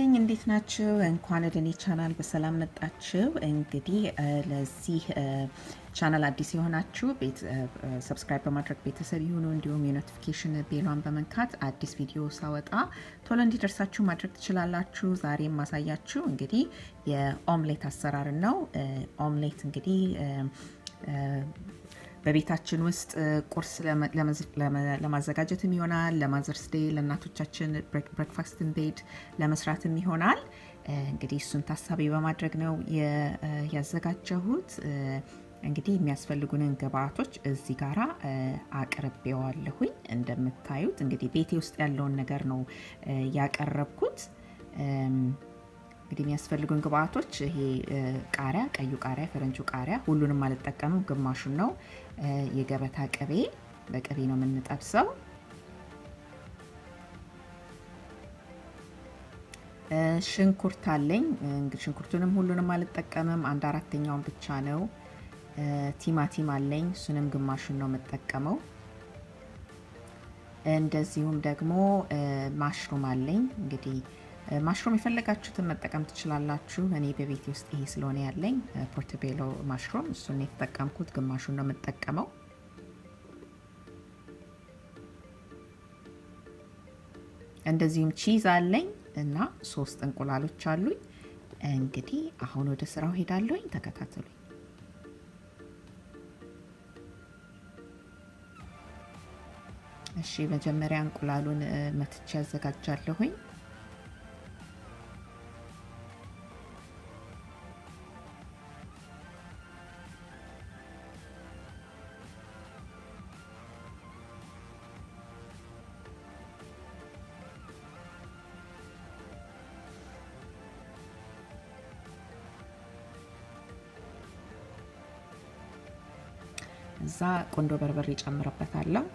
ይስጥልኝ እንዴት ናችሁ? እንኳን ወደ እኔ ቻናል በሰላም መጣችሁ። እንግዲህ ለዚህ ቻናል አዲስ የሆናችሁ ሰብስክራይብ በማድረግ ቤተሰብ ይሁኑ። እንዲሁም የኖቲፊኬሽን ቤሏን በመንካት አዲስ ቪዲዮ ሳወጣ ቶሎ እንዲደርሳችሁ ማድረግ ትችላላችሁ። ዛሬ የማሳያችሁ እንግዲህ የኦምሌት አሰራር ነው። ኦምሌት እንግዲህ በቤታችን ውስጥ ቁርስ ለማዘጋጀትም ይሆናል፣ ለማዘርስ ዴይ ለእናቶቻችን ብሬክፋስትን ቤድ ለመስራትም ይሆናል። እንግዲህ እሱን ታሳቢ በማድረግ ነው ያዘጋጀሁት። እንግዲህ የሚያስፈልጉንን ግብአቶች እዚህ ጋራ አቅርቤዋለሁኝ። እንደምታዩት እንግዲህ ቤቴ ውስጥ ያለውን ነገር ነው ያቀረብኩት። እንግዲህ የሚያስፈልጉን ግብአቶች ይሄ ቃሪያ፣ ቀዩ ቃሪያ፣ ፈረንጁ ቃሪያ ሁሉንም አልጠቀምም፣ ግማሹን ነው። የገበታ ቅቤ፣ በቅቤ ነው የምንጠብሰው። ሽንኩርት አለኝ። እንግዲህ ሽንኩርቱንም ሁሉንም አልጠቀምም፣ 1/4ኛውን ብቻ ነው። ቲማቲም አለኝ፣ እሱንም ግማሹን ነው የምጠቀመው። እንደዚሁም ደግሞ ማሽሩም አለኝ። እንግዲህ ማሽሩም የፈለጋችሁትን መጠቀም ትችላላችሁ። እኔ በቤቴ ውስጥ ይሄ ስለሆነ ያለኝ ፖርቶቤሎ ማሽሩም እሱን የተጠቀምኩት፣ ግማሹን ነው የምጠቀመው። እንደዚሁም ቺዝ አለኝ እና 3 እንቁላሎች አሉኝ። እንግዲህ አሁን ወደ ስራው ሄዳለሁኝ፣ ተከታተሉኝ። እሺ መጀመሪያ እንቁላሉን መትቼ ያዘጋጃለሁኝ። እዛ ቆንዶ በርበሬ ጨምረበታለሁ።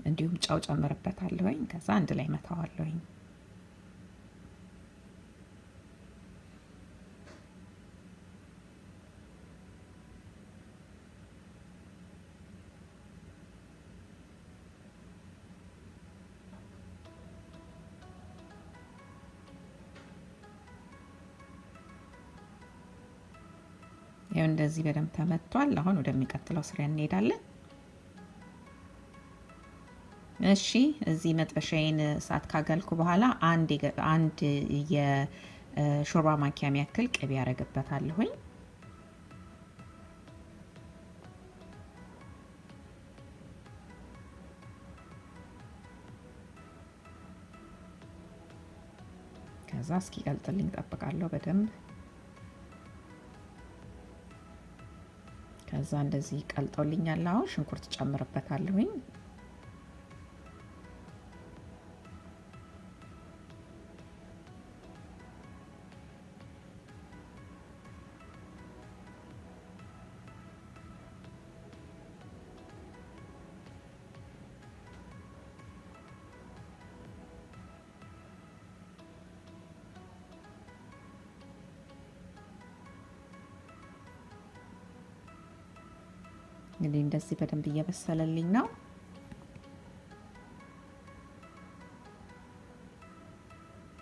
እንዲሁም ጨው ጨምረበታለሁኝ። ከዛ አንድ ላይ መታዋለሁኝ። ይሄው እንደዚህ በደንብ ተመቷል። አሁን ወደሚቀጥለው ስራ እንሄዳለን። እሺ እዚህ መጥበሻዬን እሳት ካገልኩ በኋላ አንድ የሾርባ ማንኪያ የሚያክል ቅቤ ያደርግበታለሁኝ። ከዛ እስኪቀልጥልኝ እጠብቃለሁ በደንብ። ከዛ እንደዚህ ቀልጦልኛል። አሁን ሽንኩርት ጨምርበታለሁኝ። እንግዲህ እንደዚህ በደንብ እየበሰለልኝ ነው።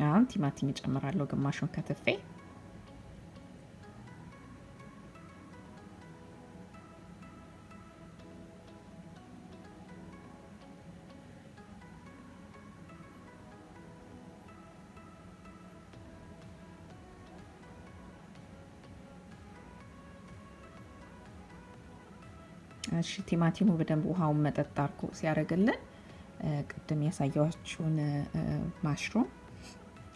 አሁን ቲማቲም እጨምራለሁ፣ ግማሹን ከትፌ። እሺ ቲማቲሙ በደንብ ውሃውን መጠጥ አድርጎ ሲያደርግልን ቅድም ያሳያችሁን ማሽሩም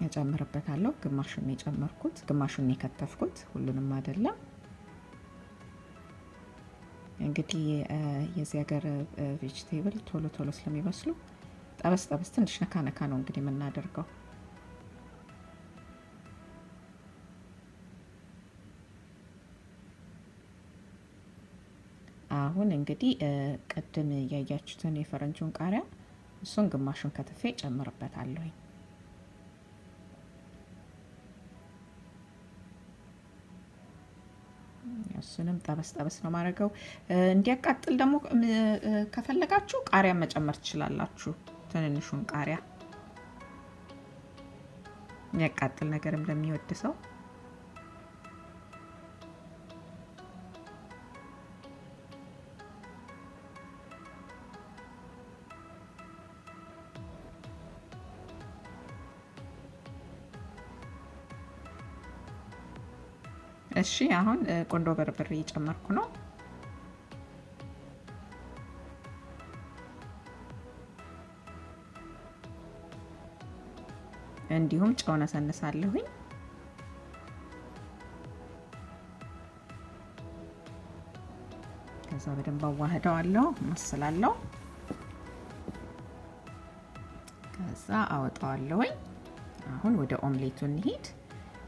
እጨምርበታለሁ። ግማሹን ነው የጨመርኩት፣ ግማሹን ነው የከተፍኩት፣ ሁሉንም አይደለም። እንግዲህ የዚህ ሀገር ቬጂቴብል ቶሎ ቶሎ ስለሚበስሉ ጠበስ ጠበስ ትንሽ ነካ ነካ ነው እንግዲህ የምናደርገው። አሁን እንግዲህ ቅድም ያያችሁትን የፈረንጁን ቃሪያ እሱን ግማሹን ከትፌ ጨምርበታለሁ። እሱንም ጠበስ ነው ማድረገው። እንዲያቃጥል ደግሞ ከፈለጋችሁ ቃሪያ መጨመር ትችላላችሁ። ትንንሹን ቃሪያ የሚያቃጥል ነገርም ለሚወድ ሰው። እሺ አሁን ቆንዶ በርበሬ እየጨመርኩ ነው። እንዲሁም ጨው ነሰንሳለሁኝ። ከዛ በደንብ አዋህደዋለሁ፣ ማስላለሁ። ከዛ አወጣዋለሁኝ። አሁን ወደ ኦምሌቱ እንሂድ።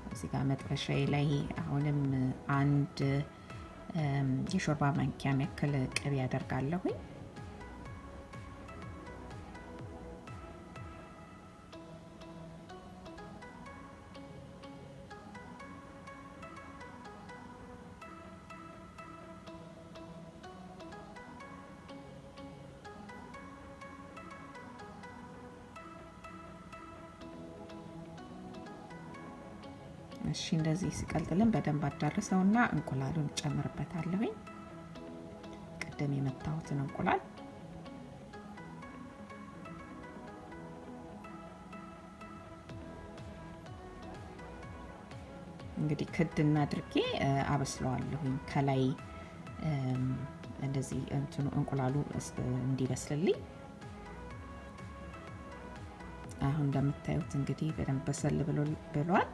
እዚህ ጋር መጥበሻዬ ላይ አሁንም አንድ የሾርባ ማንኪያ ያክል ቅቤ አደርጋለሁኝ። እሺ እንደዚህ ሲቀልጥልን በደንብ አዳርሰውና እንቁላሉን ጨምርበታለሁኝ። ቅድም የመታሁትን እንቁላል እንግዲህ ክድና አድርጌ አበስለዋለሁኝ። ከላይ እንደዚህ እንትኑ እንቁላሉ እንዲበስልልኝ። አሁን እንደምታዩት እንግዲህ በደንብ በሰል ብሏል።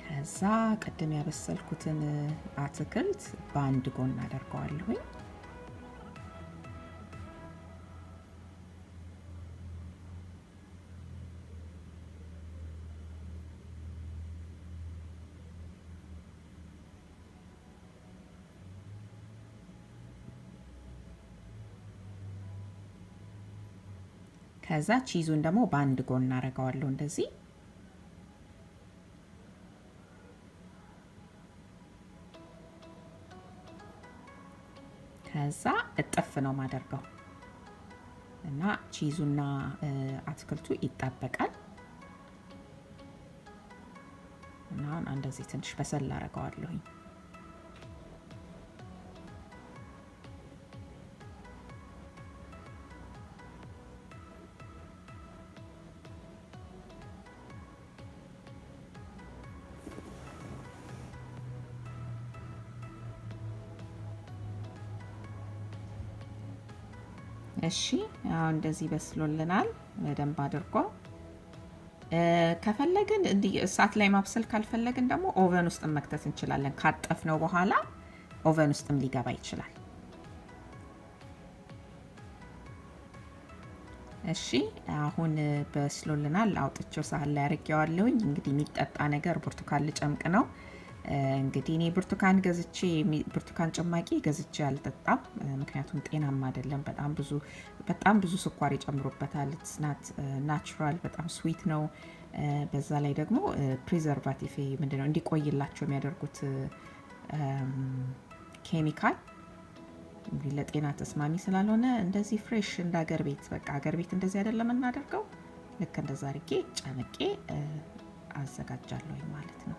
ከዛ ቅድም ያበሰልኩትን አትክልት በአንድ ጎን አደርገዋለሁኝ። ከዛ ቺዙን ደግሞ በአንድ ጎን አደርገዋለሁ እንደዚህ። ከዛ እጥፍ ነው ማደርገው እና ቺዙና አትክልቱ ይጣበቃል። እና እንደዚህ ትንሽ በሰል አደርገዋለሁኝ። እሺ አሁን እንደዚህ በስሎልናል በደንብ አድርጎ። ከፈለግን እንዲህ እሳት ላይ ማብሰል ካልፈለግን ደግሞ ኦቨን ውስጥ መክተት እንችላለን። ካጠፍነው በኋላ ኦቨን ውስጥም ሊገባ ይችላል። እሺ አሁን በስሎልናል። አውጥቼው ሳህን ላይ አድርጌዋለሁኝ። እንግዲህ የሚጠጣ ነገር ብርቱካን ልጨምቅ ነው። እንግዲህ እኔ ብርቱካን ጭማቂ ገዝቼ አልጠጣም፣ ምክንያቱም ጤናማ አይደለም። በጣም ብዙ ስኳር ይጨምሩበታል። ኢትስ ናት ናቹራል፣ በጣም ስዊት ነው። በዛ ላይ ደግሞ ፕሪዘርቫቲቭ ምንድነው እንዲቆይላቸው የሚያደርጉት ኬሚካል እንግዲህ ለጤና ተስማሚ ስላልሆነ እንደዚህ ፍሬሽ እንደ ሀገር ቤት በቃ ሀገር ቤት እንደዚህ አይደለም እናደርገው። ልክ እንደዛ አድርጌ ጨምቄ አዘጋጃለሁ ማለት ነው።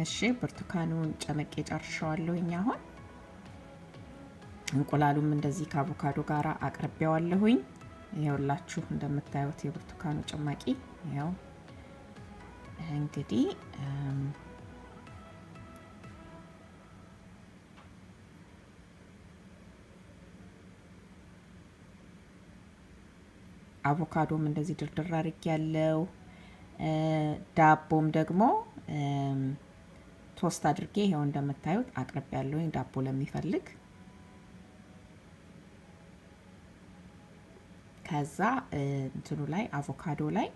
እሺ ብርቱካኑን ጨመቄ ጨርሻለሁኝ። አሁን እንቁላሉም እንደዚህ ከአቮካዶ ጋር አቅርቤዋለሁኝ። ይኸውላችሁ እንደምታዩት የብርቱካኑ ጭማቂ ያው እንግዲህ አቮካዶም እንደዚህ ድርድር አድርጌ ያለው ዳቦም ደግሞ ቶስት አድርጌ ይሄው እንደምታዩት አቅርቤ ያለውኝ ዳቦ ለሚፈልግ። ከዛ እንትኑ ላይ አቮካዶ ላይ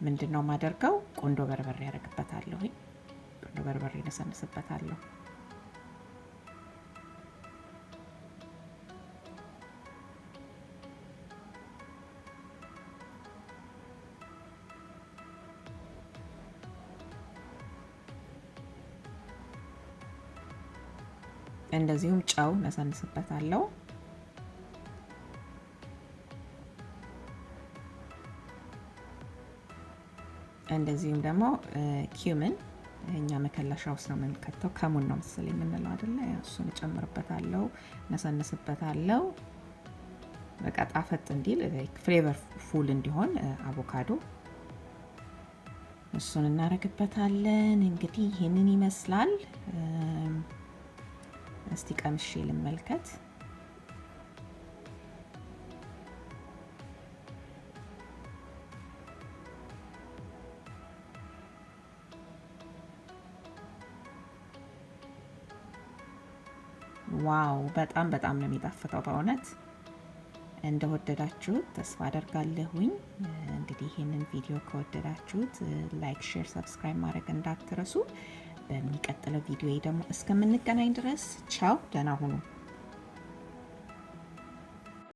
ምንድነው ማደርገው ቆንዶ በርበሬ ያደርግበታለሁ። ቆንዶ በርበሬ ነሰንስበታለሁ። እንደዚሁም ጨው ነሰንስበታለሁ። እንደዚሁም ደግሞ ኪዩምን እኛ መከለሻ ውስጥ ነው የምንከተው። ከሙን ነው መሰለኝ የምንለው አይደለ? እሱን እጨምርበታለሁ፣ ነሰንስበታለሁ። በቃ ጣፈጥ እንዲል ፍሌቨር ፉል እንዲሆን አቮካዶ እሱን እናደርግበታለን። እንግዲህ ይህንን ይመስላል። እስቲ ቀምሼ ልመልከት። ዋው በጣም ነው የሚጣፍጠው። በእውነት እንደወደዳችሁት ተስፋ አደርጋለሁኝ። እንግዲህ ይህንን ቪዲዮ ከወደዳችሁት ላይክ፣ ሼር፣ ሰብስክራይብ ማድረግ እንዳትረሱ። በሚቀጥለው ቪዲዮ ደግሞ እስከምንገናኝ ድረስ ቻው፣ ደህና ሁኑ።